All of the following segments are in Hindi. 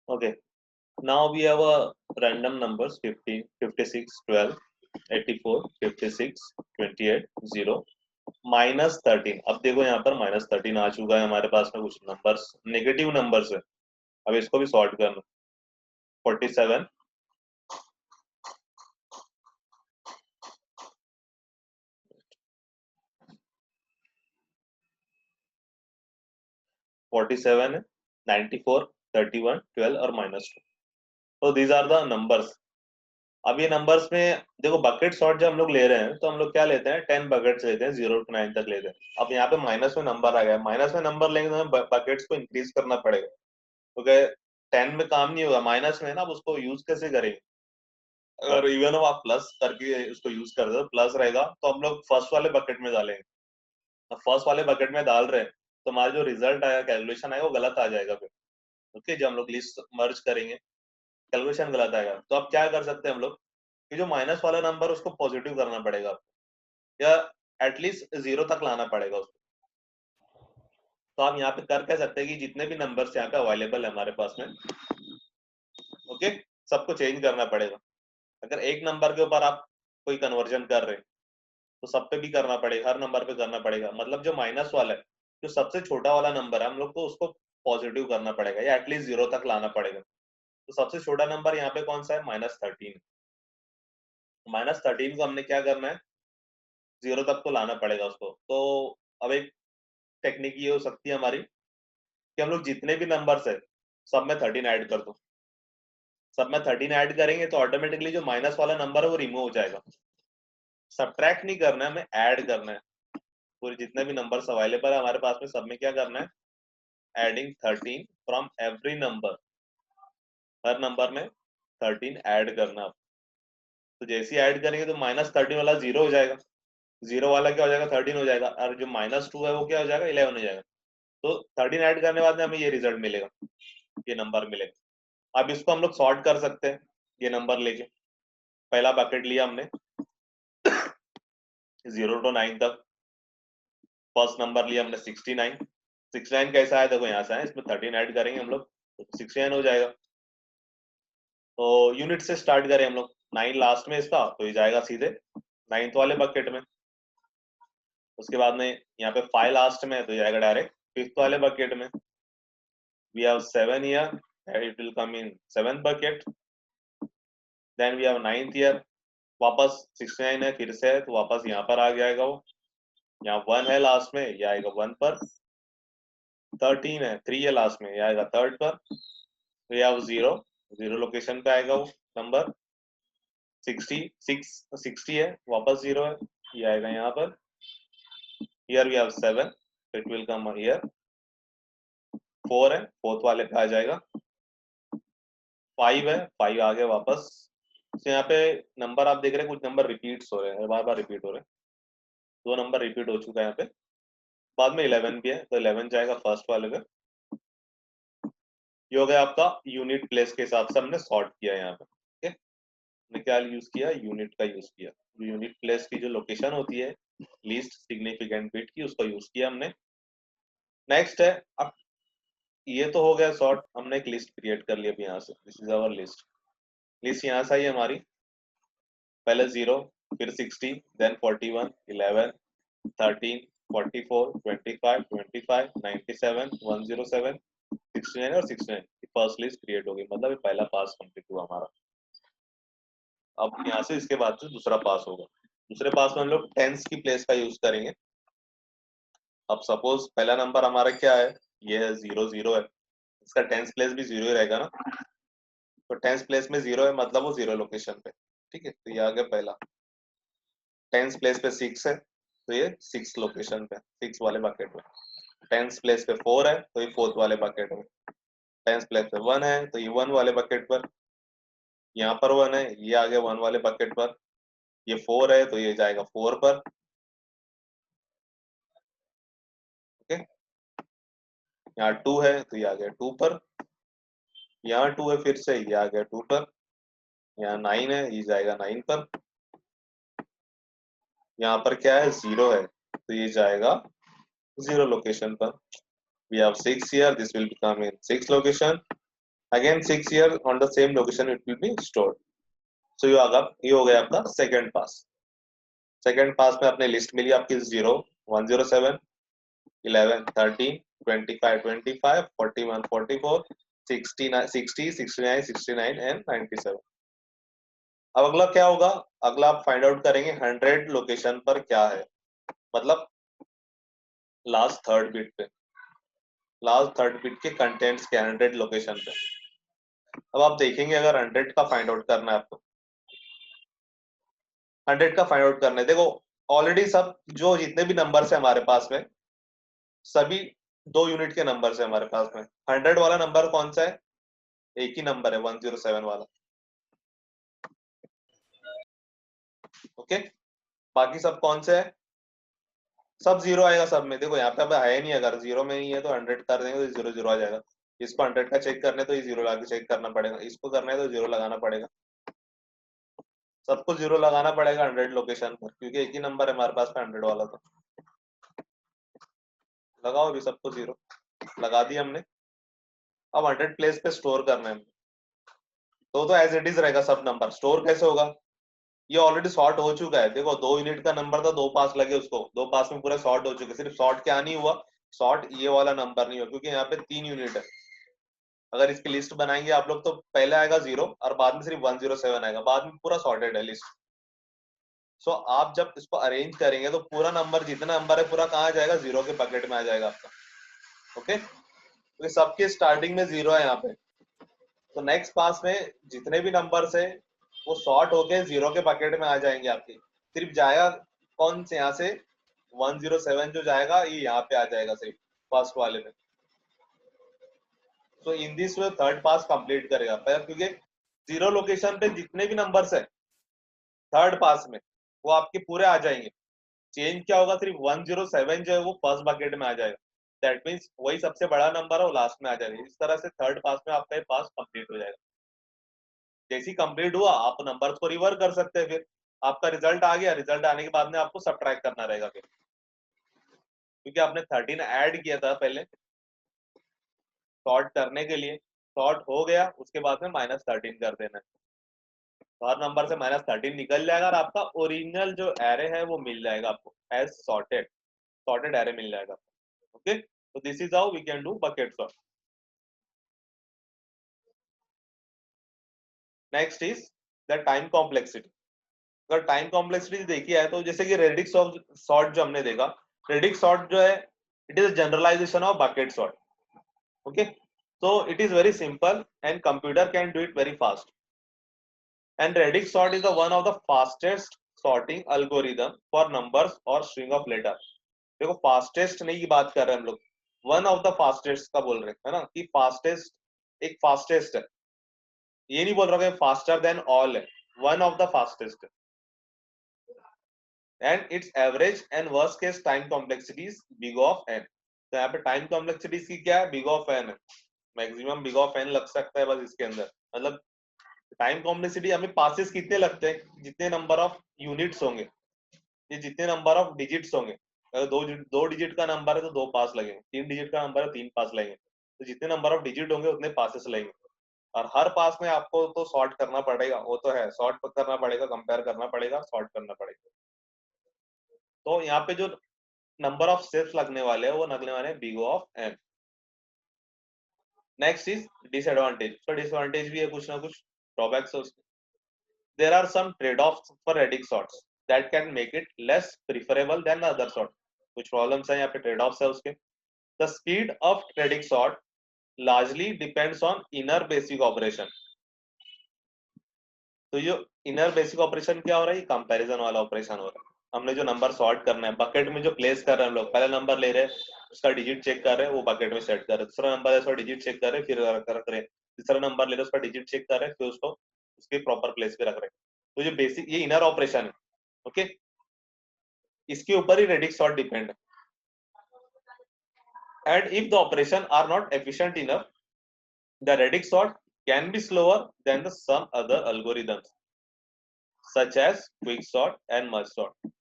Okay, now we have a random numbers 15, 56, 12, 84, 56, 28, 0, -13। अब देखो यहाँ पर -13 आ चुका है हमारे पास में, कुछ नंबर्स नेगेटिव नंबर्स है। अब इसको भी सॉर्ट करना। 47, 47 है, 94, 31, 12 और -2। तो दीज आर द नंबर्स। अब ये नंबर्स में देखो बकेट सॉर्ट जब हम लोग ले रहे हैं तो हम लोग क्या लेते हैं, 10 बकेट्स लेते हैं, 0 to 9 तक लेते हैं। अब यहाँ पे माइनस में नंबर आ गया, माइनस में नंबर लेंगे तो हमें बकेट्स को इंक्रीज करना पड़ेगा, क्योंकि 10 में काम नहीं होगा, माइनस में है ना। अब उसको यूज कैसे करेंगे? अगर इवन आप प्लस करके उसको यूज कर दो, प्लस रहेगा तो हम लोग फर्स्ट वाले बकेट में डालेंगे। अब फर्स्ट वाले बकेट में डाल रहे हैं तो हमारा जो रिजल्ट आएगा, कैलकुलेशन आएगा, वो गलत आ जाएगा फिर। ओके, जब हम लोग लिस्ट मर्ज करेंगे कैलकुलेशन गलत आएगा। तो अब क्या कर सकते हैं हम लोग कि जो माइनस वाला नंबर उसको पॉजिटिव करना पड़ेगा, या एटलीस्ट 0 तक लाना पड़ेगा उसको। तो आप यहाँ पे कर कह सकते हैं कि जितने भी नंबर्स यहाँ पे अवेलेबल है हमारे पास में, ओके, सबको चेंज करना पड़ेगा। अगर एक नंबर के ऊपर आप कोई कन्वर्जन कर रहे हैं तो सब पे भी करना पड़ेगा, हर नंबर पे करना पड़ेगा। मतलब जो माइनस वाला है, जो सबसे छोटा वाला नंबर है, हम लोग को उसको पॉजिटिव करना पड़ेगा या एटलीस्ट 0 तक लाना पड़ेगा। तो सबसे छोटा नंबर यहाँ पे कौन सा है? -13। -13 को हमने क्या करना है, 0 तक तो लाना पड़ेगा उसको। तो अब एक टेक्निक ये हो सकती है हमारी कि हम लोग जितने भी नंबर्स है सब में 13 ऐड कर दो। सब में 13 ऐड करेंगे तो ऑटोमेटिकली जो माइनस वाला नंबर है वो रिमूव हो जाएगा। सब्ट्रैक्ट नहीं करना है, हमें ऐड करना है। पूरे जितने भी नंबर्स अवेलेबल है हमारे पास में सब में क्या करना है, adding 13 from every number. Her number में 13 ऐड करना। तो जैसे ही ऐड करेंगे तो -13 वाला 0 हो जाएगा, 0 वाला क्या हो जाएगा, 13 हो जाएगा, और जो -2 है वो क्या हो जाएगा, 11 हो जाएगा। तो 13 ऐड करने के बाद में हमें ये रिजल्ट मिलेगा, ये नंबर मिलेगा। अब इसको हम लोग सॉर्ट कर सकते हैं ये नंबर लेके। पहला बकेट लिया हमने 0 to 9 तक। फर्स्ट नंबर लिया हमने 69। 69 कैसा है देखो, यहाँ से है, इसमें 13 ऐड करेंगे हम लोग तो 69 हो जाएगा। तो यूनिट से स्टार्ट करें हम लोग, 9 लास्ट में इसका, तो ये जाएगा सीधे 9th वाले बकेट में। उसके बाद में यहाँ पे 5 लास्ट में, तो जाएगा डायरेक्ट 5th वाले बकेट में। We have 7 here, it will come in 7th bucket. Then we have 9th here, वापस 69 है फिर से, तो वापस यहाँ पर आ जाएगा वो। यहाँ 1 है लास्ट में, ये आएगा 1 पर। 13 है, 3 है लास्ट में, ये आएगा 3rd पर। वी हैव 0, 0 लोकेशन पे आएगा वो नंबर। 60 है, वापस 0 है, ये आएगा यहाँ पर। Here we have 7, it will come here. 4 है, 4th वाले पे आ जाएगा। 5 है, 5 आ गया वापस। तो यहाँ पे नंबर आप देख रहे हैं, कुछ नंबर रिपीट्स हो रहे हैं, बार बार रिपीट हो रहे हैं। 2 नंबर रिपीट हो चुका है यहाँ पे। बाद में 11 भी है, तो 11 जाएगा फर्स्ट वाले पे। ये हो गया आपका यूनिट प्लेस के हिसाब से हमने सॉर्ट किया यहाँ पे। ठीक है, हमने क्या यूज किया, यूनिट का यूज किया। यूनिट प्लेस की जो लोकेशन होती है लीस्ट सिग्निफिकेंट बिट की, उसका यूज किया हमने। नेक्स्ट है, अब ये तो हो गया सॉर्ट, हमने एक लिस्ट क्रिएट कर ली अभी यहाँ से। This is our list. List यहाँ से आई हमारी, पहले 0, फिर 60, देन 41, 11, 13, 44, 25, 25, 97, 107, 69 और 69 की फर्स्ट लिस्ट क्रिएट हो गई। मतलब ये पहला पास कंप्लीट हुआ हमारा। अब यहाँ से इसके बाद से दूसरा पास होगा। दूसरे पास में हम लोग टेंस की प्लेस का यूज करेंगे। अब सपोज पहला नंबर हमारा क्या है, ये है 0, 0 है, इसका टेंस प्लेस भी 0 ही रहेगा ना। तो टेंस प्लेस में 0 है, मतलब वो 0 लोकेशन पे। ठीक है, तो ये आ गया पहला। टेंस प्लेस पे 6 है, तो ये 6 लोकेशन पे, 6 वाले बकेट में। टेंस प्लेस पे 4 है, तो ये 4th वाले बकेट में। टेंस प्लेस पे 1 है, तो ये 1 वाले बकेट पर। यहाँ पर 1 है, ये आ गया 1 वाले बकेट पर। ये 4 है, तो ये जाएगा 4 पर। ओके, यहाँ 2 है, तो ये आ गया 2 पर। यहाँ 2 है, फिर से ये आ गया 2 पर। यहाँ 9 है, ये जाएगा 9 पर। यहाँ पर क्या है, 0 है, तो ये जाएगा 0 लोकेशन पर। We have 6 here, this will become in 6 location. Again 6 year on the same location it will be stored. So ये हो गया आपका सेकंड पास। सेकंड पास में अपने लिस्ट मिली आपकी 0 107 11 13 25 25 41 44 69 60 69 69 एंड 97। अब अगला क्या होगा, अगला आप फाइंड आउट करेंगे 100 लोकेशन पर क्या है, मतलब लास्ट थर्ड बिट पे, लास्ट थर्ड बिट के कंटेंट्स क्या 100 लोकेशन पे। अब आप देखेंगे अगर 100 का फाइंड आउट करना है आपको, 100 का फाइंड आउट करना है, देखो ऑलरेडी सब जो जितने भी नंबर है हमारे पास में सभी 2 यूनिट के नंबर है हमारे पास में। 100 वाला नंबर कौन सा है, एक ही नंबर है 107 वाला। ओके, बाकी सब कौन से है, सब जीरो आएगा सब में। देखो यहाँ पे अब है नहीं, अगर जीरो में नहीं है तो 100 कर देंगे तो जीरो जीरो आ जाएगा। इसको 100 का चेक करने तो ये जीरो लगा के चेक करना पड़ेगा, इसको करना है तो जीरो लगाना पड़ेगा, सबको जीरो लगाना पड़ेगा 100 लोकेशन पर, क्योंकि एक ही नंबर है हमारे पास में 100 वाला। तो लगाओ अभी सबको जीरो लगा दिया हमने। अब 100 प्लेस पे स्टोर करना है, तो एज इट इज रहेगा सब नंबर। स्टोर कैसे होगा, ये ऑलरेडी सॉर्ट हो चुका है। देखो 2 यूनिट का नंबर था, 2 पास लगे उसको, 2 पास में पूरा सॉर्ट हो चुके। सिर्फ सॉर्ट क्या नहीं हुआ, सॉर्ट ये वाला नंबर नहीं हुआ, क्योंकि यहाँ पे 3 यूनिट है। अगर इसकी लिस्ट बनाएंगे आप लोग तो पहले आएगा 0 और बाद में सिर्फ 107 आएगा, बाद में पूरा सॉर्टेड है लिस्ट। सो आप जब इसको अरेंज करेंगे तो पूरा नंबर जितना नंबर है पूरा कहाँ आ जाएगा, 0 के बकेट में आ जाएगा आपका। ओके, तो सबके स्टार्टिंग में 0 है यहाँ पे। तो नेक्स्ट पास में जितने भी नंबर्स है वो सॉर्ट होके 0 के बकेट में आ जाएंगे आपके। सिर्फ जाएगा कौन से, यहाँ से 107 जो जाएगा ये यहाँ पे आ जाएगा सिर्फ फर्स्ट वाले में। तो in this way third pass complete करेगा पर, क्योंकि 0 लोकेशन पे जितने भी नंबर्स है थर्ड पास में वो आपके पूरे आ जाएंगे। चेंज क्या होगा, सिर्फ 107 जो है वो फर्स्ट बकेट में आ जाएगा। दैट मीन्स वही सबसे बड़ा नंबर है वो लास्ट में आ जाएगा। इस तरह से थर्ड पास में आपका पास कंप्लीट हो जाएगा। जैसे ही कंप्लीट हुआ आप नंबर्स को रिवर्स कर सकते हैं, फिर आपका रिजल्ट आ गया, रिजल्ट आने के बाद में आपको सब्ट्रैक्ट करना रहेगा फिर, क्योंकि आपने 13 ऐड किया था पहले सॉर्ट करने के लिए। सॉर्ट हो गया उसके बाद में -13 कर देना है, तो हर नंबर से -13 निकल जाएगा और आपका ओरिजिनल जो एरे है वो मिल जाएगा आपको एज सॉर्टेड, सॉर्टेड एरे मिल जाएगा। ओके, तो this is how we can do bucket sort. Next is the time complexity. अगर टाइम कॉम्प्लेक्सिटी देखी है तो जैसे कि रेडिक्स सॉर्ट जो हमने देखा, रेडिक्स सॉर्ट जो है it is generalization of bucket sort. Okay, so it is very simple and computer can do it very fast, and radix sort is the one of the fastest sorting algorithm for numbers or string of letter। देखो फास्टेस्ट नहीं की बात कर रहे हैं हम लोग, वन ऑफ द फास्टेस्ट का बोल रहे हैं, है ना, कि फास्टेस्ट एक फास्टेस्ट है, ये नहीं बोल रहा कि फास्टर देन ऑल है, वन ऑफ द फास्टेस्ट है। And its average and worst case time complexities big of N. तो यहाँ पे टाइम कॉम्प्लेक्सिटीज की क्या है, बिग ऑफ एन है, मैक्सिमम बिग ऑफ एन लग सकता है बस इसके अंदर। मतलब टाइम कॉम्प्लेक्सिटी हमें पासेस कितने लगते हैं, जितने नंबर ऑफ यूनिट्स होंगे, ये जितने नंबर ऑफ डिजिट्स होंगे। अगर दो डिजिट का नंबर है तो 2 पास लगेंगे, 3 डिजिट का नंबर है 3 पास लगेंगे। तो जितने नंबर ऑफ डिजिट होंगे उतने पासेस लगेंगे, और हर पास में आपको तो सॉर्ट करना पड़ेगा, वो तो है, सॉर्ट करना पड़ेगा, कंपेयर करना पड़ेगा, सॉर्ट करना पड़ेगा। तो यहाँ पे जो नंबर ऑफ स्टेप्स लगने वाले हैं वो लगने वाले हैं big of N. Next is disadvantage. तो डिसएडवांटेज भी है कुछ ना कुछ, ड्रॉबैक्स है उसके। There are some trade-offs for radix sorts that can make it less preferable than the other sort। कुछ प्रॉब्लम्स है यहाँ पे, ट्रेड-ऑफ्स है उसके। The speed of radix sort largely depends on inner basic operation। तो ये इनर बेसिक ऑपरेशन क्या हो रहा है, ये कंपैरिजन वाला ऑपरेशन हो रहा है। हमने जो नंबर सॉर्ट करना है बकेट में जो प्लेस कर रहे हैं हम लोग, पहला नंबर ले रहे हैं उसका डिजिट चेक कर रहे हैं, वो बकेट में सेट कर रहे हैं। दूसरा नंबर है उसका डिजिट चेक कर रहे हैं, फिर रख रहे हैं। तीसरा नंबर ले रहे हैं उसका डिजिट चेक कर रहे हैं, फिर उसको उसके प्रॉपर प्लेस पे रख रहे हैं। तो जो बेसिक ये इनर ऑपरेशन है, ओके, इसके ऊपर ही रेडिक्स सॉर्ट डिपेंड है। And if the operation are not efficient enough, the radix sort can be slower than the some other algorithms such as quick sort and merge sort.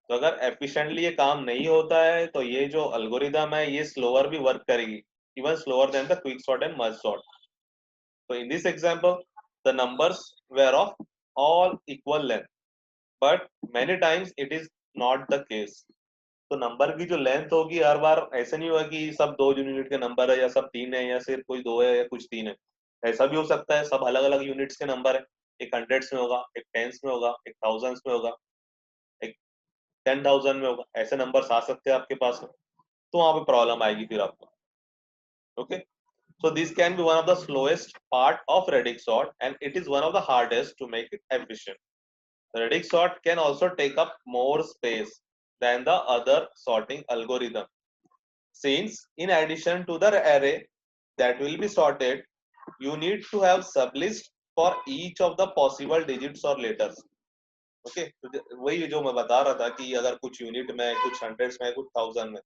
तो अगर एफिशिएंटली ये काम नहीं होता है तो ये जो एल्गोरिदम है ये स्लोअर भी वर्क करेगी, even slower than the quick sort and merge sort. So in this example, the numbers were of all equal length, but many times it is not the case. तो नंबर की जो लेंथ होगी हर बार ऐसे नहीं होगा कि सब 2 यूनिट के नंबर है या सब 3 है या सिर्फ कोई 2 है या कुछ 3 है. ऐसा भी हो सकता है सब अलग अलग यूनिट्स के नंबर है. एक हंड्रेड्स में होगा, एक टेंस में होगा, एक थाउजेंड्स में होगा, एक 10,000 में होगा. ऐसे नंबर्स आ सकते हैं आपके पास में, तो वहां पे प्रॉब्लम आएगी फिर आपको. Okay, so this can be one of the slowest part of radix sort, and it is one of the hardest to make it efficient. Radix sort can also take up more space than the other sorting algorithm, since in addition to the array that will be sorted, you need to have sublist for each of the possible digits or letters. Okay, वही जो मैं बता रहा था कि अगर कुछ यूनिट में, कुछ हंड्रेड्स में, कुछ थाउजेंड में,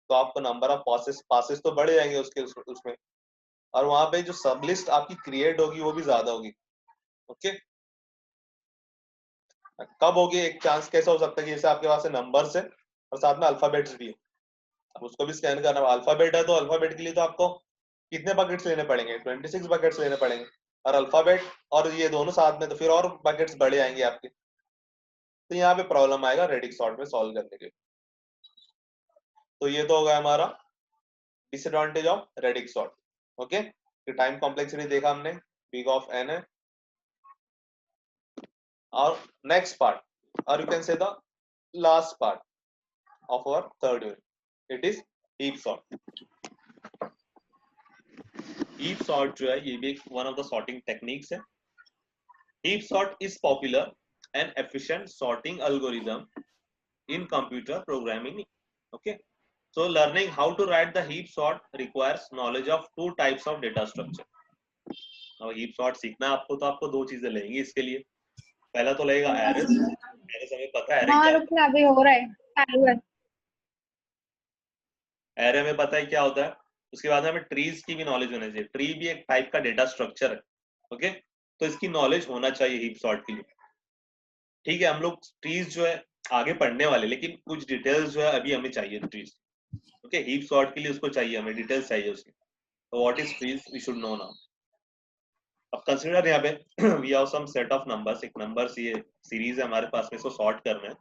तो आपको नंबर ऑफ पासेस तो बढ़ जाएंगे उसमें, और वहां पे जो सब लिस्ट आपकी क्रिएट होगी वो भी ज्यादा होगी. ओके, कब होगी? एक चांस कैसा हो सकता है कि जैसे आपके पास नंबर्स है और साथ में अल्फाबेट्स भी है, अब उसको भी स्कैन करना. अल्फाबेट है तो अल्फाबेट के लिए तो आपको कितने बकेट्स लेने पड़ेंगे? 26 बकेट्स लेने पड़ेंगे. और अल्फाबेट और ये दोनों साथ में तो फिर और बकेट्स बढ़ जाएंगे आपके. तो यहाँ पे प्रॉब्लम आएगा रेडिक्स सॉर्ट में सॉल्व करने के. तो ये तो होगा हमारा disadvantage of radix sort. Okay, time complexity देखा हमने, बिग ऑफ एन है. और नेक्स्ट पार्ट, और you can say the last part of our third unit, it is heap sort. Heap sort जो है ये भी one of the sorting techniques है. Heap sort is popular and efficient sorting algorithm in computer programming. Okay, so learning how to write the heap sort requires knowledge of two types of data structure. अब heap sort सीखना है आपको, तो आपको दो चीजें लगेंगी इसके लिए. पहला तो लगेगा arrays. arrays हमें पता है array क्या होता है. अभी हो रहा है चालू है. एरे में पता है क्या होता है. उसके बाद हमें ट्रीज की भी नॉलेज होनी चाहिए. ट्री भी एक टाइप का डेटा स्ट्रक्चर है. ओके, तो इसकी नॉलेज होना चाहिए हीप सॉर्ट के लिए. ठीक है, हम लोग ट्रीज जो है आगे पढ़ने वाले, लेकिन कुछ डिटेल्स जो है अभी हमें चाहिए ट्रीज. ओके, हीप सॉर्ट के लिए उसको चाहिए, हमें डिटेल्स चाहिए उसकी. तो what is trees we should know now. अब कंसीडर यहाँ पे we have some set of numbers. एक नंबर्स ये सीरीज है हमारे पास में, इसको सॉर्ट करना है.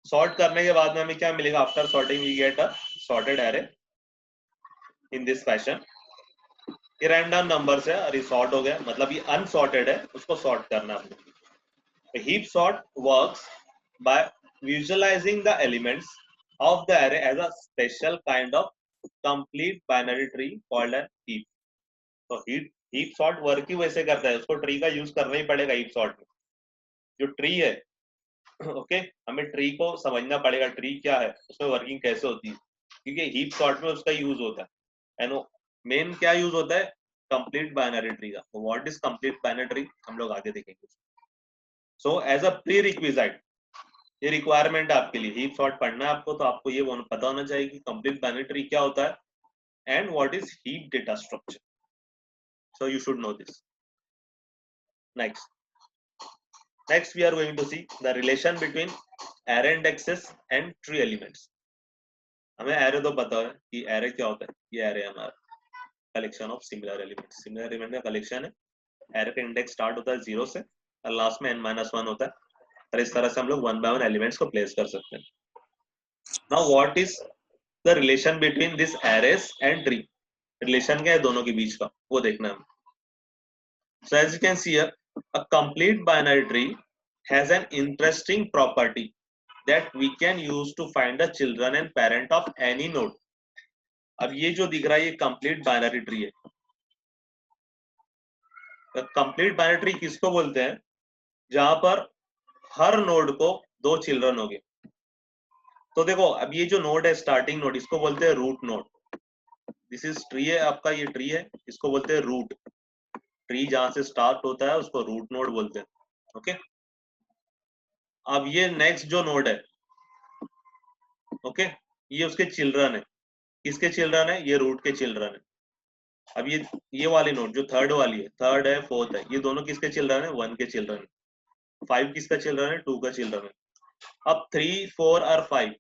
सॉर्ट करने के बाद में हमें क्या मिलेगा? After sorting we get a sorted array in this fashion. ये रैंडम नंबर्स है और ये सॉर्ट हो गया, मतलब ये अनसॉर्टेड है, उसको सॉर्ट करना है. Heap sort works by visualizing the elements of the array as a special kind of complete binary tree called an heap. तो हीप सॉर्ट वर्क ही वैसे करता है, उसको ट्री का यूज करना ही पड़ेगा हीप सॉर्ट में. जो ट्री है, ओके, हमें ट्री को समझना पड़ेगा, ट्री क्या है, उसमें वर्किंग कैसे होती है, क्योंकि हीप सॉर्ट में उसका यूज होता है. एंड मेन क्या यूज होता है? कंप्लीट बाइनरी ट्री का. What is complete binary tree हम लोग आगे देखेंगे. So as a prerequisite, ये रिक्वायरमेंट है आपके लिए. हीप सॉर्ट पढ़ना है आपको, तो आपको ये पता होना चाहिए कि कंप्लीट बाइनरी ट्री क्या होता है and what is heap data structure. So you should know this. Next we are going to see the relation between array indexes and tree elements. हमें array तो पता है कि array क्या होता है. ये array हमारा collection of similar elements. Similar element का कलेक्शन है. array का इंडेक्स स्टार्ट होता है 0 से और लास्ट में n-1 होता है, और इस तरह से हम लोग 1 by 1 एलिमेंट्स को प्लेस कर सकते हैं. Now what is the relation between this arrays and tree. Relation क्या है दोनों के बीच का, वो देखना है. So as you can see here, a complete binary tree has an interesting property that we can use to find the children and parent of any node. अब ये जो दिख रहा है ये complete binary tree है. complete binary tree किसको बोलते हैं? जहां पर हर नोड को 2 चिल्ड्रन होंगे. तो देखो अब ये जो नोड है, स्टार्टिंग नोड, इसको बोलते हैं root node. This is tree है आपका, ये ट्री है, इसको बोलते हैं रूट. ट्री जहां से स्टार्ट होता है उसको रूट नोड बोलते हैं. ओके, अब ये नेक्स्ट जो नोड है, ओके, ये उसके चिल्ड्रन है. किसके चिल्ड्रन है? ये रूट के चिल्ड्रन है. अब ये वाली नोड जो थर्ड वाली है, थर्ड है, फोर्थ है, ये दोनों किसके चिल्ड्रन है? 1 के चिल्ड्रन है. 5 किसका चिल्ड्रन है? 2 का चिल्ड्रन है. अब 3, 4 और 5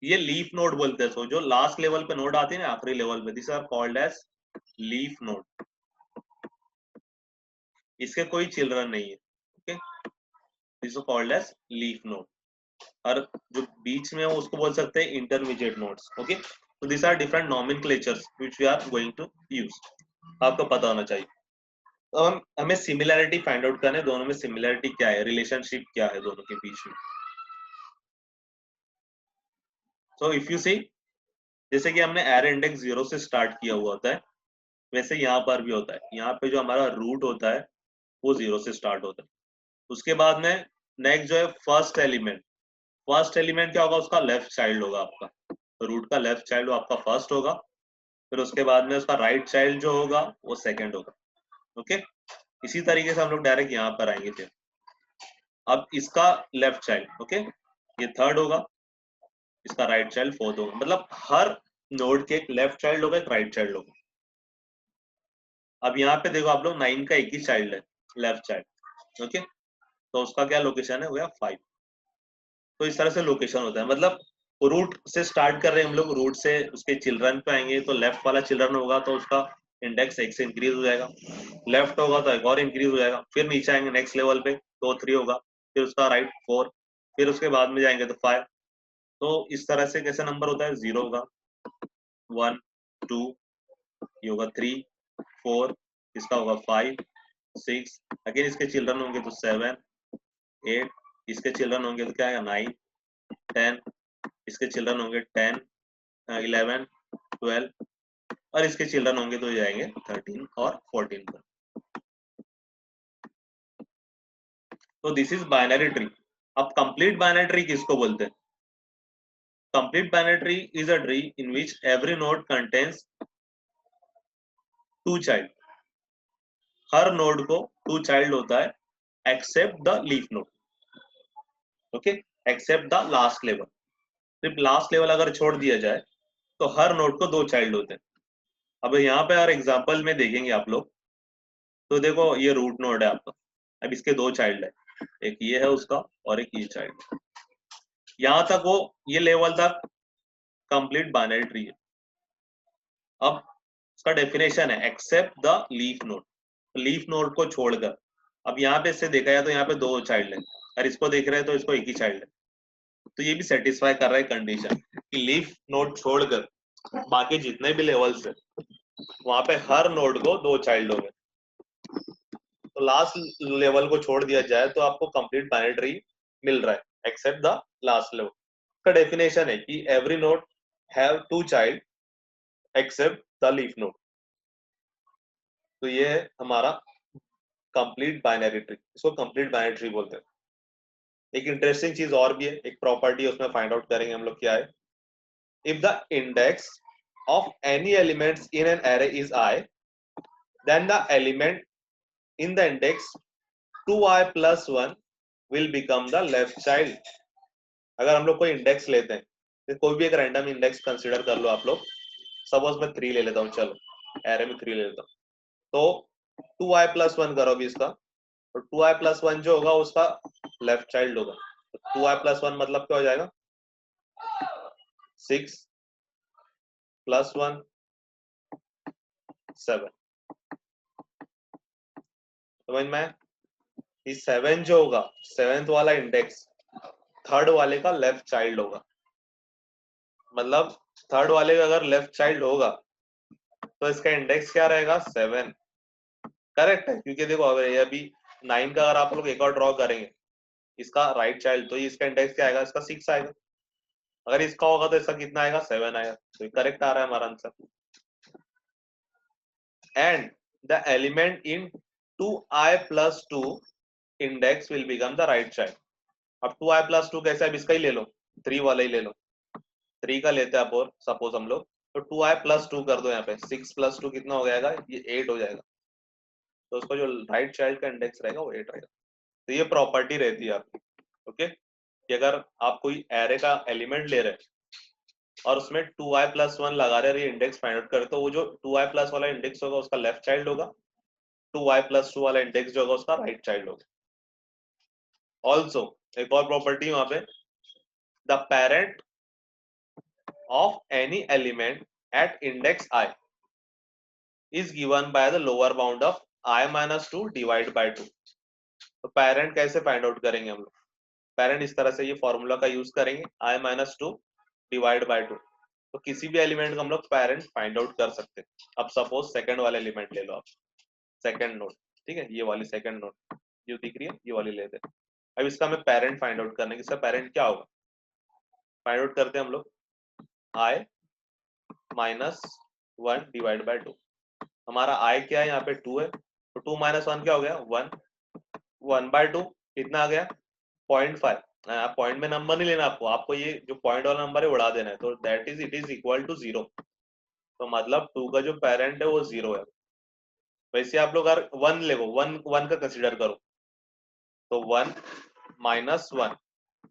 ये लीफ नोड बोलते हैं. सो जो लास्ट लेवल पे नोड आती है ना, आखिरी लेवल पे, this are called as leaf node. इसके कोई चिल्ड्रन नहीं है, okay, this is called as leaf node. और जो बीच में है उसको बोल सकते हैं इंटरमीडिएट नोड्स, ओके। तो this are different nomenclatures which we are going to use, आपको पता होना चाहिए। तो हमें सिमिलैरिटी फाइंड आउट करना है, दोनों में सिमिलैरिटी क्या है, रिलेशनशिप क्या है दोनों के बीच में। सो इफ यू सी, जैसे कि हमने एरे इंडेक्स 0 से स्टार्ट किया हुआ होता है, वैसे यहाँ पर भी होता है। यहाँ पे जो हमारा रूट होता है वो 0 से स्टार्ट होता है। उसके बाद में नेक्स्ट जो है फर्स्ट एलिमेंट, फर्स्ट एलिमेंट क्या होगा, उसका लेफ्ट चाइल्ड होगा आपका। तो रूट का लेफ्ट चाइल्ड आपका फर्स्ट होगा, फिर उसके बाद में उसका राइट चाइल्ड जो होगा वो सेकंड होगा, ओके। इसी तरीके से हम लोग डायरेक्ट यहाँ पर आएंगे। फिर अब इसका लेफ्ट चाइल्ड, ओके, ये थर्ड होगा, इसका राइट चाइल्ड फोर्थ होगा। मतलब हर नोड के एक लेफ्ट चाइल्ड होगा, एक राइट चाइल्ड होगा। अब यहाँ पे देखो आप लोग 9 का एक ही चाइल्ड है, लेफ्ट चाइल्ड, ओके। तो उसका क्या लोकेशन है, वो है 5। तो इस तरह से लोकेशन होता है। मतलब रूट से स्टार्ट कर रहे हैं हम लोग, रूट से उसके चिल्ड्रन पे आएंगे, तो लेफ्ट वाला चिल्ड्रन होगा तो उसका इंडेक्स 1 से इंक्रीज हो जाएगा, लेफ्ट होगा तो एक और इंक्रीज हो जाएगा, फिर नीचे आएंगे नेक्स्ट लेवल पे तो 3 होगा, फिर उसका राइट 4, फिर उसके बाद में जाएंगे तो 5। तो इस तरह से कैसे नंबर होता है, 0 होगा, 1 2, ये होगा 3 4, इसका होगा 5 6, अगेन इसके चिल्ड्रन होंगे तो 7 8, इसके चिल्ड्रन होंगे तो क्या है 9 10, इसके चिल्ड्रन होंगे 10 11 12, और इसके चिल्ड्रन होंगे तो जाएंगे 13 और 14 पर। तो दिस इज बाइनरी ट्री। अब कंप्लीट बाइनरी ट्री किसको बोलते हैं? Complete binary tree is a tree in which every node contains 2 child. हर नोड को 2 चाइल्ड होता है except the leaf node, okay, except the last level. सिर्फ लास्ट लेवल अगर छोड़ दिया जाए तो हर नोड को 2 चाइल्ड होते हैं। अब यहाँ पे यार एग्जांपल में देखेंगे आप लोग, तो देखो ये रूट नोड है आपका, अब इसके 2 चाइल्ड है, एक ये है उसका और एक ये चाइल्ड। यहाँ तक वो ये लेवल तक कंप्लीट बाइनरी ट्री है। अब उसका डेफिनेशन है except the leaf node, leaf node को छोड़कर। अब यहाँ पे इससे देखा जाए तो यहाँ पे 2 चाइल्ड है, और इसको देख रहे हैं तो इसको एक ही चाइल्ड है। तो ये भी सेटिस्फाई कर रहा है कंडीशन कि लीफ नोड छोड़कर बाकी जितने भी लेवल्स है वहां पे हर नोड को 2 चाइल्ड हो गए। तो लास्ट लेवल को छोड़ दिया जाए तो आपको कंप्लीट बाइनरी ट्री मिल रहा है एक्सेप्ट द लास्ट लेवल। का डेफिनेशन है कि every node have 2 child except the leaf node. तो ये है हमारा कंप्लीट बाइनरी ट्री, इसको कंप्लीट बाइनरी ट्री बोलते हैं। एक इंटरेस्टिंग चीज और भी है, एक प्रॉपर्टी उसमें फाइंड आउट करेंगे हम लोग, क्या है, if the index of any elements in an array is I, then the element in the index 2i plus 1 will become the left child। अगर हम लोग कोई इंडेक्स लेते हैं, तो कोई भी एक रैंडम इंडेक्स कंसीडर कर लो आप लोग, सपोज मैं 3 ले लेता हूँ, चलो एरे में 3 ले लेता हूँ, तो 2i plus 1 करो अभी इसका, तो 2i plus 1 जो होगा उसका लेफ्ट चाइल्ड होगा। तो 2i plus 1 मतलब क्या हो जाएगा, 6 plus 1 7। समझ में? ये 7 जो होगा, 7th वाला इंडेक्स थर्ड वाले का लेफ्ट चाइल्ड होगा। मतलब थर्ड वाले का अगर लेफ्ट चाइल्ड होगा तो इसका इंडेक्स क्या रहेगा, 7। करेक्ट है, क्योंकि देखो अगर ये अभी 9 का अगर आप लोग एक और ड्रॉ करेंगे, इसका राइट चाइल्ड, तो इसका इंडेक्स क्या आएगा, इसका 6 आएगा। अगर इसका होगा तो इसका कितना आएगा, 7 आएगा। तो करेक्ट आ रहा है हमारा answer. And the element in 2i plus 2 index will become the right child. अब 2i plus 2 कैसे, अब इसका ही ले लो, 3 वाला ही ले लो, 3 का लेते हैं आप, सपोज हम लोग, तो 2i plus 2 कर दो, यहाँ पे 6 plus 2 कितना हो जाएगा, ये 8 हो जाएगा। तो उसका जो राइट चाइल्ड का इंडेक्स रहेगा वो 8 रहेगा। तो ये प्रॉपर्टी रहती है आपकी, ओके, कि अगर आप कोई एरे का एलिमेंट ले रहे हैं और उसमें 2i plus 1 लगा रहे हैं, इंडेक्स फाइंड आउट करें, तो वो जो 2i plus वाला इंडेक्स होगा उसका लेफ्ट चाइल्ड होगा, 2i plus 2 वाला इंडेक्स जो होगा उसका राइट चाइल्ड होगा। ऑल्सो एक और प्रॉपर्टी वहां पे, the parent of any element at index I is given by the lower bound of i minus two divide by two. तो पेरेंट कैसे फाइंड आउट करेंगे हम लोग? पेरेंट इस तरह से ये फॉर्मूला का यूज करेंगे, i minus two divide by two. तो किसी भी एलिमेंट का हम लोग पेरेंट फाइंड आउट कर सकते हैं। अब सपोज सेकंड वाला एलिमेंट ले लो आप, सेकंड नोड, ठीक है, ये वाली सेकंड नोड जो दिख रही है ये वाली लेते हैं। अब इसका हमें पेरेंट फाइंड आउट करना है, इसका पेरेंट क्या होगा? फाइंड आउट करते हैं हम लोग, i minus one divide by two. हमारा i क्या है यहाँ पे? टू है, तो टू माइनस वन क्या हो गया? वन। वन बाय टू कितना आ गया? 0.5। पॉइंट में नंबर नहीं लेना आपको, आपको ये जो पॉइंट वाला नंबर है उड़ा देना है, तो that is it is equal to zero. तो मतलब टू का जो पेरेंट है वो जीरो है। वैसे आप लोग अगर वन ले, वन वन का कंसिडर करो, तो one minus one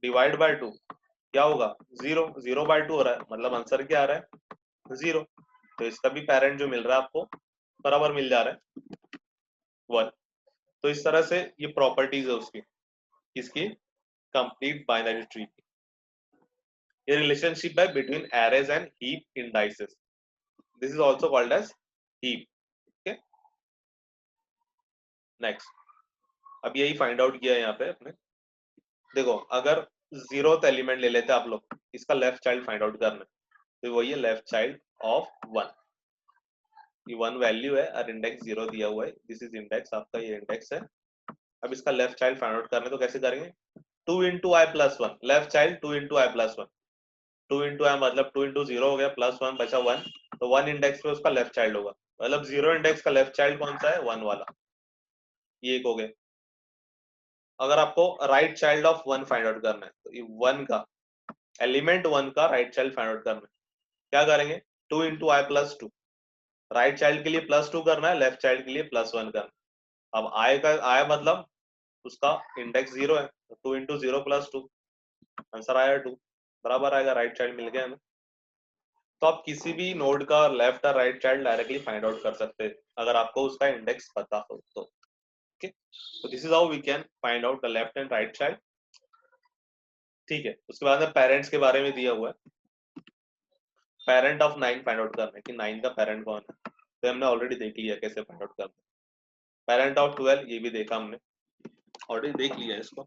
divide by two क्या होगा? जीरो। जीरो बाय टू हो रहा है, मतलब आंसर क्या आ रहा है? जीरो। तो इसका भी पेरेंट जो मिल रहा है आपको बराबर मिल जा रहा है, वन। तो इस तरह से ये प्रॉपर्टीज है उसकी, इसकी कंप्लीट बाइनरी ट्री की। ये रिलेशनशिप है between arrays and heap indices. This is also called as heap. Okay, next. अब यही फाइंड आउट किया है यहाँ पे अपने। देखो अगर जीरोथ एलिमेंट ले लेते आप लोग, इसका लेफ्ट चाइल्ड फाइंड आउट करना है, तो वही है लेफ्ट चाइल्ड ऑफ वन। ये वन वैल्यू है और इंडेक्स जीरो दिया हुआ है, दिस इज इंडेक्स आपका, ये इंडेक्स है। अब इसका लेफ्ट चाइल्ड फाइंड आउट करना है, तो कैसे करेंगे? Two into I plus one, left child two into I plus one. Two into I मतलब टू इंटू जीरो हो गया, प्लस वन बचा वन, तो वन इंडेक्स पे उसका लेफ्ट चाइल्ड होगा, मतलब जीरो इंडेक्स का लेफ्ट चाइल्ड कौन सा है? वन वाला। ये एक हो गया। अगर आपको right child of one find out करना है, तो ये वन का एलिमेंट वन का राइट चाइल्ड फाइंड आउट करना है, क्या करेंगे? Two into I plus two. Right child के लिए प्लस टू करना है, लेफ्ट चाइल्ड के लिए प्लस वन करना है। अब आई का आई मतलब उसका इंडेक्स जीरो है, तो to into zero plus two, answer आया टू, बराबर आएगा, राइट चाइल्ड मिल गया हमें। तो आप किसी भी नोड का लेफ्ट और right child directly find out कर सकते हैं अगर आपको उसका इंडेक्स पता हो तो। ओके, तो this is how we can find out the left and right child. ठीक है, उसके बाद में पेरेंट्स के बारे में दिया हुआ है। Parent of nine find out करना है कि नाइन का पेरेंट कौन है, तो हमने ऑलरेडी देख लिया कैसे फाइंड आउट करना है। पेरेंट ऑफ 12 ये भी देखा हमने, ऑलरेडी देख लिया इसको।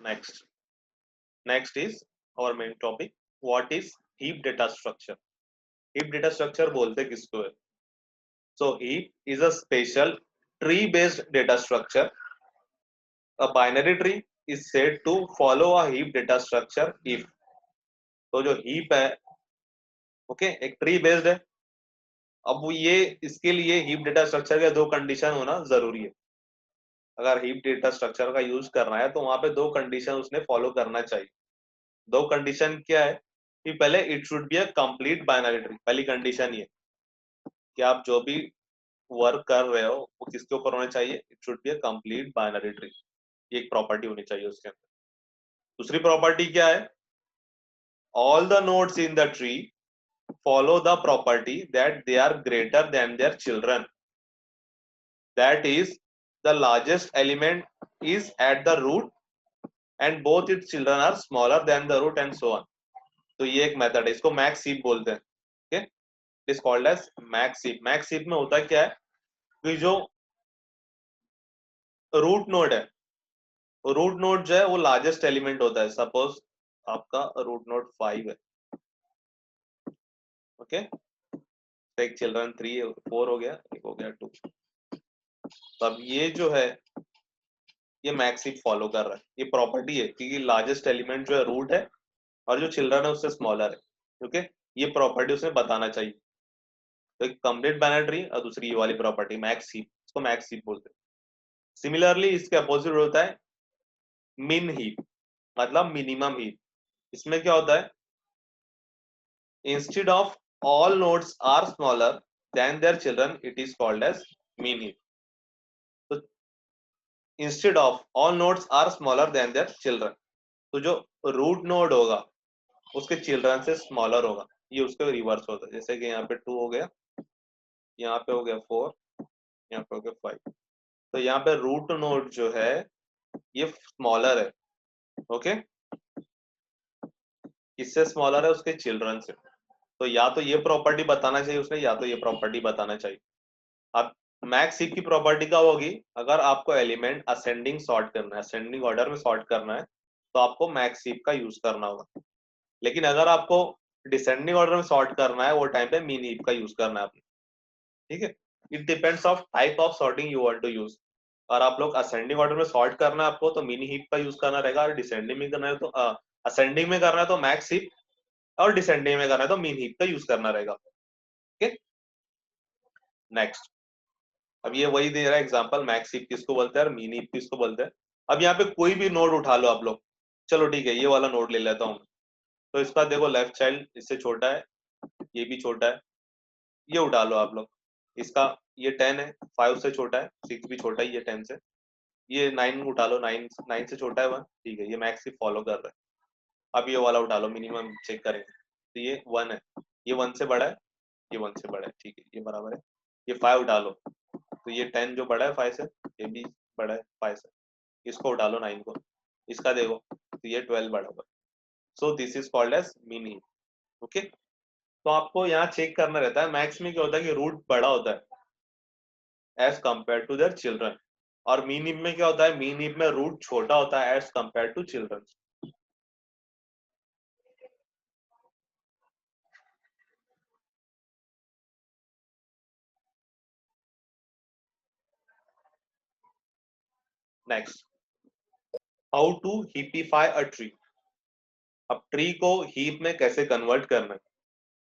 Next, next is our main topic, what is heap data structure. Heap data structure बोलते किसको है? So heap is a special tree based data structure. A binary tree is said to follow a heap data structure if। तो जो heap है, ओके, एक ट्री बेस्ड है। अब वो ये इसके लिए हीप डेटा स्ट्रक्चर के दो कंडीशन होना जरूरी है। अगर हीप डेटा स्ट्रक्चर का यूज करना है तो वहां पे दो कंडीशन उसने फॉलो करना चाहिए। दो कंडीशन क्या है? कि पहले it should be a complete binary tree, पहली कंडीशन ये कि आप जो भी वर्क कर रहे हो वो किसके ऊपर होना चाहिए? It should be a complete binary tree. ये एक प्रॉपर्टी होनी चाहिए उसके अंदर। दूसरी प्रॉपर्टी क्या है? all the nodes in the tree follow the property that they are greater than their children. That is, the largest element is at the root and both its children are smaller than the root and so on. तो ये एक मेथड है, इसको मैक्स हीप बोलते हैं। Okay, it is called as max heap. Max heap में होता क्या है कि जो रूट नोड है, रूट नोड जो है वो लार्जेस्ट एलिमेंट होता है। सपोज आपका रूट नोड 5 है, ओके, एक चिल्ड्रन 3 4 हो गया, एक हो गया 2। तब ये जो है ये मैक्स हीप फॉलो कर रहा है, ये प्रॉपर्टी है क्योंकि लार्जेस्ट एलिमेंट जो है रूट है और जो चिल्ड्रन है उससे स्मॉलर है। ओके, ये प्रॉपर्टी उसने बताना चाहिए। तो एक कंप्लीट बाइनरी ट्री और दूसरी ये वाली प्रॉपर्टी मैक्स हीप, इसको मैक्स हीप बोलते हैं। सिमिलरली इसके अपोजिट होता है मिन हीप, मतलब मिनिमम हीप। इसमें क्या होता है? Instead of all nodes are smaller than their children it is called as min heap. तो instead of all nodes are smaller than their children, तो जो रूट नोड होगा उसके चिल्ड्रन से स्मॉलर होगा, ये उसके रिवर्स होता है। जैसे कि यहाँ पे 2 हो गया, यहाँ पे हो गया 4, यहाँ पे हो गया 5। तो यहाँ पे रूट नोड जो है ये स्मॉलर है। ओके, किससे स्मॉलर है, उसके चिल्ड्रन से। तो या तो ये प्रॉपर्टी बताना चाहिए उसने, या तो ये प्रॉपर्टी बताना चाहिए। अब मैक्स हीप की प्रॉपर्टी क्या होगी, अगर आपको एलिमेंट असेंडिंग सॉर्ट करना है, असेंडिंग ऑर्डर में सॉर्ट करना है, तो आपको मैक्स हीप का यूज करना होगा। लेकिन अगर आपको डिसेंडिंग ऑर्डर में सॉर्ट करना है, वो टाइम पे मीन हीप का यूज करना है आपने। ठीक है, it depends of type of sorting you want to use. और आप लोग असेंडिंग ऑर्डर में सॉर्ट करना है आपको, तो मिनी हीप का यूज करना रहेगा। और डिसेंडिंग में करना है तो असेंडिंग में करना है तो मैक्स हीप, और डिसेंडिंग में करना है तो मीन हीप का यूज करना रहेगा। Okay, next. अब ये वही दे रहा है एग्जांपल, मैक्स हीप किसको बोलते हैं और मीन हीप किसको बोलते हैं। अब यहाँ पे कोई भी नोड उठा लो आप लोग। चलो ठीक है, ये वाला नोड ले लेता हूँ। तो इसका देखो लेफ्ट चाइल्ड इससे छोटा है, ये भी छोटा है, ये उठा लो आप लोग। इसका ये 10 है, 5 से छोटा है, 6 भी छोटा है ये 10 से। ये 9 उठा लो, 9 9 से छोटा है 1, ठीक है, ये मैक्स ही फॉलो कर रहा है। अब ये वाला उठा लो, मिनिमम चेक करेंगे तो ये 1 है, ये 1 से बड़ा है, ये 1 से बड़ा है, ठीक है, ये बराबर है। ये 5 उठा लो, तो ये 10 जो बड़ा है 5 से, ये भी बड़ा है 5 से। इसको उठा लो 9 को, इसका देखो तो ये 12 बड़ा हुआ। So this is called as mini. Okay, तो आपको यहाँ चेक करना रहता है, मैक्स में क्या होता है कि रूट बड़ा होता है as compare to their children, और मीन हीप में क्या होता है, मीन हीप में रूट छोटा होता है as compare to children. Next, how to heapify a tree. अब ट्री को हीप में कैसे कन्वर्ट करना है,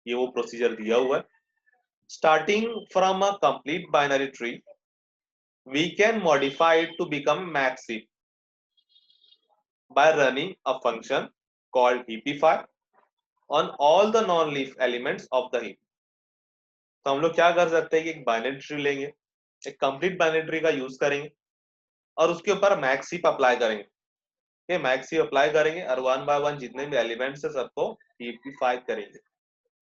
ये वो प्रोसीजर दिया हुआ है। Starting from a complete binary tree, we can modify it to become max heap by running a function called heapify on all the non-leaf elements of the heap। तो हम लोग क्या कर सकते हैं कि एक बाइनरी ट्री लेंगे, एक कंप्लीट बाइनरी ट्री का यूज करेंगे, और उसके ऊपर मैक्स हीप अप्लाई करेंगे। ये मैक्स हीप अप्लाई करेंगे और वन बाय वन जितने भी एलिमेंट्स है सबको हीपिफाई करेंगे।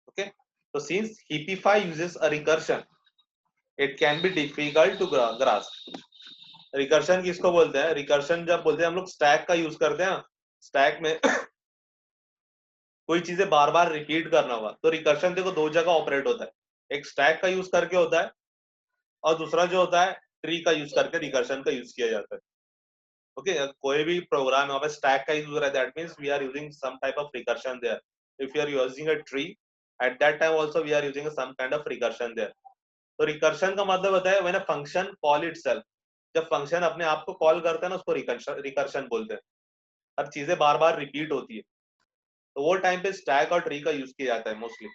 ओके, तो since heapify uses a recursion, it can be difficult to grasp. Recursion किसको बोलते हैं, रिकर्शन जब बोलते हैं हम लोग स्टैक का यूज करते हैं। स्टैक में कोई चीजें बार बार रिपीट करना होगा, तो रिकर्शन देखो दो जगह ऑपरेट होता है, एक स्टैक का यूज करके होता है, और दूसरा जो होता है ट्री का यूज करके रिकर्शन का यूज किया जाता है। ओके, कोई भी प्रोग्राम यहाँ पे स्टैक का यूज हो रहा है, that means we are using some type of recursion there. If you are using a tree, at that time also we are using some kind of recursion there. तो रिकर्शन का मतलब होता है when a function call itself, जब फंक्शन अपने आप को कॉल करता है ना, उसको रिकर्शन रिकर्शन बोलते हैं। हर चीजें बार बार रिपीट होती है, तो वो टाइम पे स्टैक और ट्री का यूज किया जाता है mostly.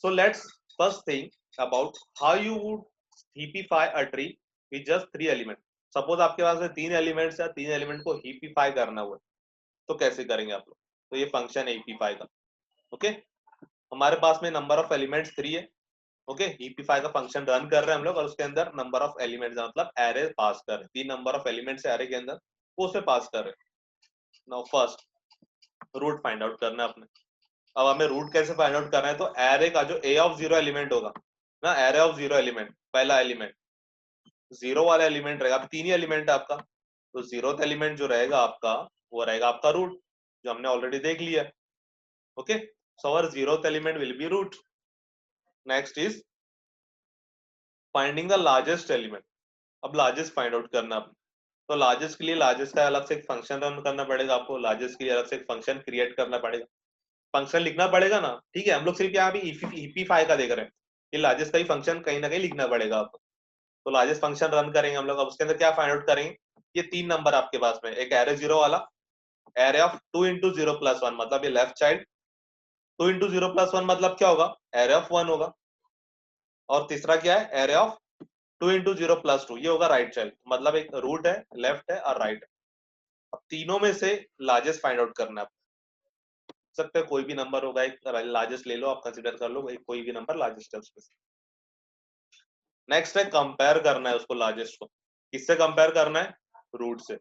So let's first think about how you would heapify a tree with just 3 elements. Suppose आपके पास में 3 एलिमेंट्स है, 3 एलिमेंट को हीपिफाई करना हुआ है, तो कैसे करेंगे आप लोग। तो ये फंक्शन है हीपिफाई का। ओके, हमारे पास में नंबर ऑफ एलिमेंट्स 3 है। ओके, हीपिफाई का फंक्शन रन कर रहे हैं हम लोग, और उसके अंदर नंबर ऑफ एलिमेंट्स मतलब एरे पास कर रहे हैं। 3 नंबर ऑफ एलिमेंट्स है एरे के अंदर, वो उसमें पास कर रहे हैं। Now first root find out करना है अपने। अब हमें रूट कैसे फाइंड आउट करना है, तो एरे का जो ए ऑफ 0 एलिमेंट होगा ना, एरे ऑफ 0 एलिमेंट, पहला एलिमेंट 0 वाला एलिमेंट रहेगा। अब 3 ही एलिमेंट है आपका, तो 0th एलिमेंट जो रहेगा आपका, वो रहेगा आपका रूट, जो हमने ऑलरेडी देख लिया। Okay, so our 0th element will be root. Next is finding the largest element. अब लार्जेस्ट फाइंड आउट करना आपने, तो लार्जेस्ट के लिए लार्जेस्ट का अलग से एक फंक्शन रन करना पड़ेगा आपको, लार्जेस्ट के लिए अलग से एक फंक्शन क्रिएट करना पड़ेगा, फंक्शन लिखना पड़ेगा ना। ठीक है, हम लोग सिर्फ यहाँ भी ईपीफाई का देख रहे हैं, ये लार्जेस्ट का ही फंक्शन कहीं ना कहीं लिखना पड़ेगा आपको। तो लार्जेस्ट फंक्शन रन करेंगे हम लोग। अब उसके अंदर क्या फाइंड आउट करेंगे, ये 3 नंबर आपके पास में, एक एरे 0 वाला, एरे ऑफ 2 इंटू 0 प्लस 1 मतलब ये लेफ्ट चाइल्ड, 2 इंटू 0 प्लस 1 मतलब क्या होगा, एरे ऑफ 1 होगा। और तीसरा क्या है, एरे ऑफ 2 इंटू 0 प्लस 2, ये होगा राइट चाइल्ड, मतलब एक रूट है, लेफ्ट है और राइट है। अब तीनों में से लार्जेस्ट फाइंड आउट करना है। सकते है कोई भी नंबर होगा, एक लार्जेस्ट ले लो, आप कंसीडर कर लो एक कोई भी नंबर लार्जेस्ट है उसमें से। नेक्स्ट है कंपेयर करना है उसको, लार्जेस्ट को किससे कंपेयर करना है, रूट से।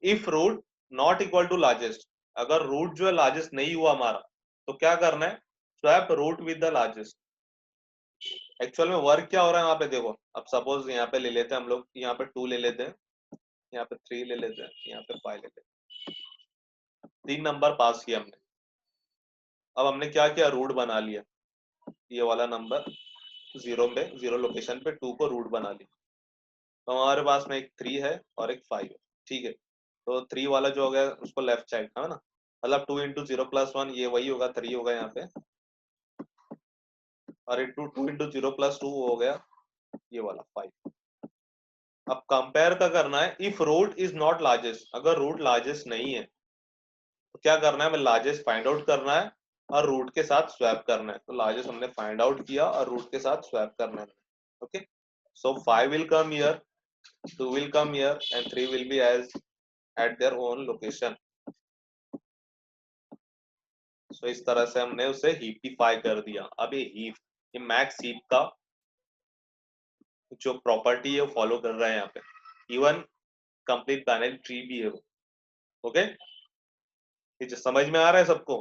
If root not equal to largest, अगर रूट जो है लार्जेस्ट नहीं हुआ हमारा, तो क्या करना है, swap root with the largest. Actual में वर्क क्या हो रहा है वहां पे देखो। अब सपोज यहाँ पे ले लेते हैं हम लोग, यहाँ पे 2 ले लेते हैं, यहाँ पे 3 ले लेते हैं, यहाँ पे 5 ले लेते हैं। 3 नंबर पास किया हमने। अब हमने क्या किया, रूट बना लिया, ये वाला नंबर जीरो लोकेशन पे 2 को रूट बना लिया। तो हमारे पास में एक 3 है और एक 5 है, ठीक है। तो 3 वाला जो हो गया उसको लेफ्ट साइड है ना, मतलब 2 इंटू 0+1 ये वही होगा, 3 होगा यहाँ पे, और 2 इंटू 0+2 हो गया ये वाला 5। अब कंपेयर का करना है, if root is not largest, अगर रूट लार्जेस्ट नहीं है तो क्या करना है, हमें लार्जेस्ट फाइंड आउट करना है और रूट के साथ स्वैप करना है। तो लार्जेस्ट हमने फाइंड आउट किया और रूट के साथ स्वैप करना है। Okay, so 5 will come here, 2 will come here and 3 will be as at their own location. So इस तरह से हमने उसे हीपिफाई कर दिया। अब ये मैक्स हीप का जो प्रॉपर्टी है वो फॉलो कर रहा है यहाँ पे, इवन कंप्लीट बाइनरी ट्री भी है वो। ओके, ये समझ में आ रहा है सबको?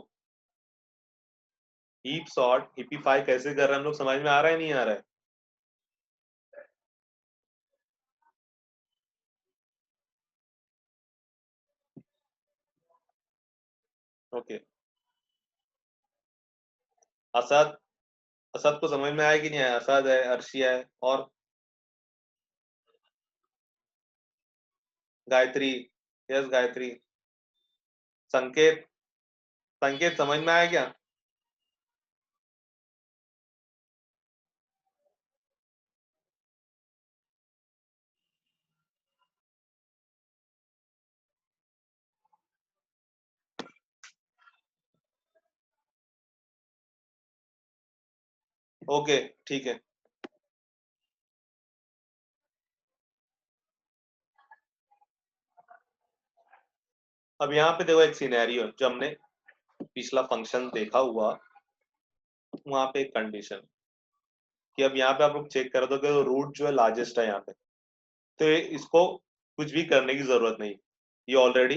हीप सॉर्ट हीपिफाई कैसे कर रहे हैं हम लोग, समझ में आ रहा है नहीं आ रहा है? ओके, असद, असद को समझ में आया कि नहीं आया? असद है, अर्शिया है, और गायत्री, यस गायत्री, संकेत, संकेत समझ में आया क्या? ओके, ठीक है। अब यहाँ पे देखो एक सिनेरियो जो हमने पिछला फंक्शन देखा हुआ, वहां पे एक कंडीशन कि अब यहाँ पे आप लोग चेक कर दो कि रूट जो है लार्जेस्ट है यहाँ पे, तो इसको कुछ भी करने की जरूरत नहीं, ये ऑलरेडी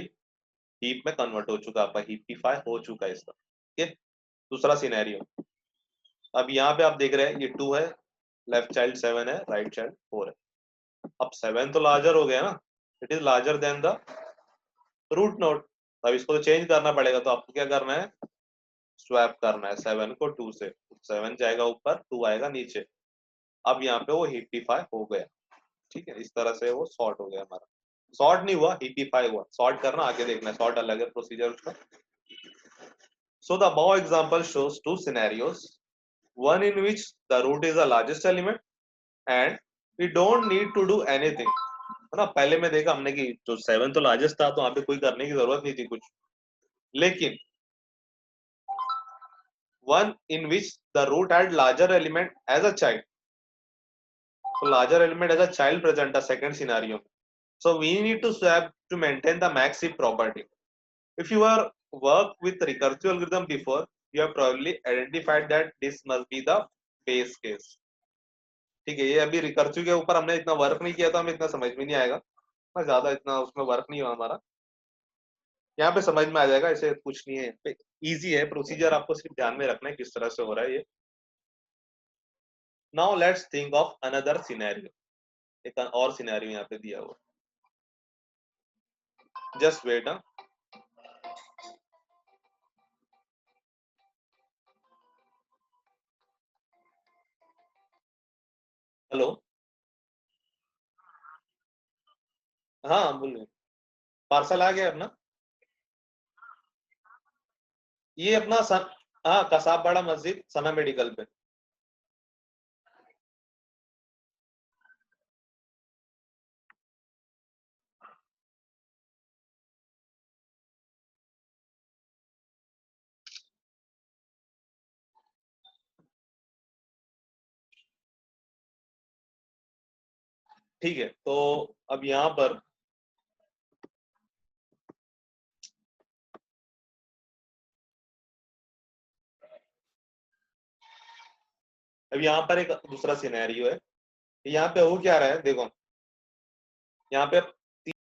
हीप में कन्वर्ट हो चुका है, आपका हीपिफाई हो चुका है इसका। ठीक है, दूसरा सिनेरियो, अब यहाँ पे आप देख रहे हैं ये 2 है, लेफ्ट चाइल्ड 7 है, राइट चाइल्ड 4 है। अब 7 तो लार्जर हो गया ना, it is larger than the root node. अब इसको तो चेंज करना पड़ेगा, तो आपको क्या करना है, स्वैप करना है 7 को 2 से, 7 जाएगा ऊपर, 2 आएगा नीचे। अब यहाँ पे वो हिपिफाई हो गया। ठीक है, इस तरह से वो सॉर्ट हो गया हमारा। सॉर्ट नहीं हुआ, हिपिफाई हुआ। सॉर्ट करना आगे देखना है, सॉर्ट अलग है प्रोसीजर उसका। So the above example shows two scenarios, one in which the root is the largest element and we don't need to do anything, है ना। पहले में देखा हमने कि जो 7 तो लार्जेस्ट था, तो वहां पे कोई करने की जरूरत नहीं थी कुछ। लेकिन one in which the root had larger element as a child, so larger element as a child present, a second scenario, so we need to swap to maintain the max heap property. If you are worked with recursive algorithm before, you have probably identified that this must be the base case. ठीक है, ये अभी रिकर्सिव के ऊपर हमने इतना वर्क नहीं किया, तो हमें इतना समझ में नहीं आएगा, मैं ज्यादा इतना उसमें वर्क नहीं हुआ हमारा। यहाँ पे समझ में आ जाएगा, ऐसे कुछ नहीं है, इजी है प्रोसीजर, आपको सिर्फ ध्यान में रखना है किस तरह से हो रहा है ये। Now let's think of another scenario, एक और सिनेरियो यहाँ पे दिया हुआ, जस्ट वेट। हेलो, हाँ बोलिए। पार्सल आ गया अपना, ये अपना हाँ, कसाब बड़ा मस्जिद सना मेडिकल पे। ठीक है, तो अब यहाँ पर अब यहाँ पर एक दूसरा सिनेरियो है। यहाँ पे हो क्या रहा है देखो, यहाँ पे